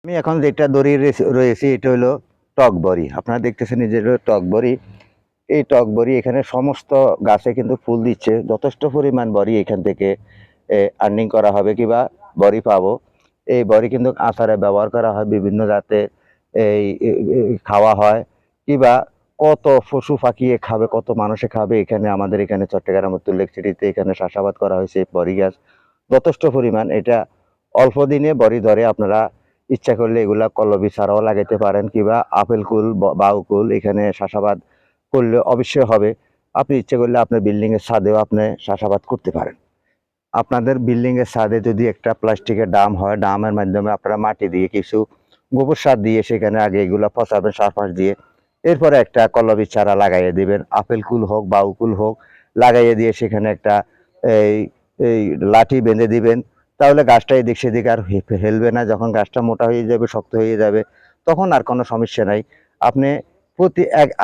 আমি এখন যেটা দড়ি রয়েছি এটা হলো টক বড়ি। আপনারা দেখতেছেন এই যে হলো টক বড়ি। এই টক বড়ি এখানে সমস্ত গাছে কিন্তু ফুল দিচ্ছে। যথেষ্ট পরিমাণ বড়ি এখান থেকে আর্নিং করা হবে কিংবা বড়ি পাবো। এই বড়ি কিন্তু আচারে ব্যবহার করা হয়, বিভিন্ন জাতে খাওয়া হয় কিংবা কত পশু পাখি খাবে, কত মানুষে খাবে। এখানে আমাদের এখানে চট্টগ্রাম উত্তর লেক সিটিতে এখানে চাষাবাদ করা হয়েছে বড়ি গাছ যথেষ্ট পরিমাণ। এটা অল্প দিনে বড়ি ধরে। আপনারা ইচ্ছা করলে এগুলা কলবি ছাড়াও লাগাইতে পারেন কিংবা আপেল কুল বাউ কুল এখানে চাষাবাদ করলে অবশ্যই হবে। আপনি ইচ্ছে করলে আপনার বিল্ডিং এর ছাদেও আপনি চাষাবাদ করতে পারেন। আপনাদের বিল্ডিং এর ছাদে যদি একটা প্লাস্টিকের ড্রাম হয়, ড্রামের মাধ্যমে আপনারা মাটি দিয়ে কিছু গোবর সার দিয়ে সেখানে আগে এগুলা পচাবেন চারপাশ দিয়ে। এরপরে একটা কলবি চারা লাগাইয়ে দিবেন, আপেল কুল হোক বাউ কুল হোক লাগাইয়ে দিয়ে সেখানে একটা এই এই লাঠি বেঁধে দিবেন। তাহলে গাছটা এদিক সেদিক আর হেলবে না। যখন গাছটা মোটা হয়ে যাবে, শক্ত হয়ে যাবে, তখন আর কোনো সমস্যা নাই। আপনি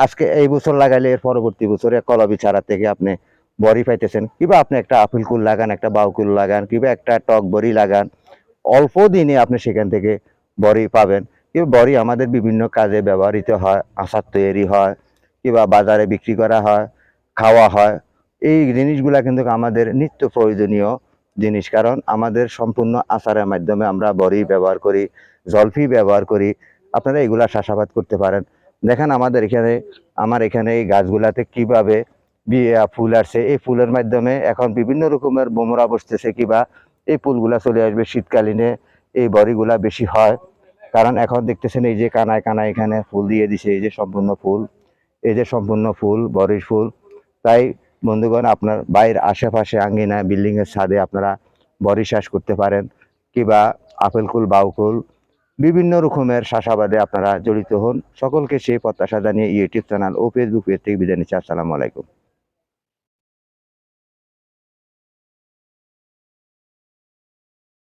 আজকে এই বছর লাগাইলে এর পরবর্তী বছরে কলবি চারা থেকে আপনি বড়ি পাইতেছেন। কিংবা আপনি একটা আপেল কুল লাগান, একটা বাউ কুল লাগান কিংবা একটা টক বড়ি লাগান, অল্প দিনে আপনি সেখান থেকে বড়ি পাবেন। কিংবা বড়ি আমাদের বিভিন্ন কাজে ব্যবহৃত হয়, আচার তৈরি হয় কিংবা বাজারে বিক্রি করা হয়, খাওয়া হয়। এই জিনিসগুলা কিন্তু আমাদের নিত্য প্রয়োজনীয় জিনিস, কারণ আমাদের সম্পূর্ণ আচারের মাধ্যমে আমরা বড়ি ব্যবহার করি, জলফি ব্যবহার করি। আপনারা এগুলা চাষাবাদ করতে পারেন। দেখেন আমাদের এখানে, আমার এখানে এই গাছগুলাতে কিভাবে ফুল আসছে। এই ফুলের মাধ্যমে এখন বিভিন্ন রকমের বোমরা বসতেছে কিংবা এই ফুলগুলা চলে আসবে শীতকালীনে। এই বড়িগুলা বেশি হয়, কারণ এখন দেখতেছেন এই যে কানায় কানায় এখানে ফুল দিয়ে দিছে। এই যে সম্পূর্ণ ফুল, এই যে সম্পূর্ণ ফুল, বড়ির ফুল। তাই বন্ধুগণ, আপনার বাড়ির আশেপাশে আঙ্গিনায় বিল্ডিং এর ছাদে আপনারা বড়ি চাষ করতে পারেন কিংবা আপেল কুল বাউ কুল বিভিন্ন রকমের চাষাবাদে আপনারা জড়িত হন। সকলকে সেই প্রত্যাশা জানিয়ে ইউটিউব চ্যানেল ও ফেসবুক পেজ থেকে বিদায় নিচ্ছি। আসসালামু আলাইকুম।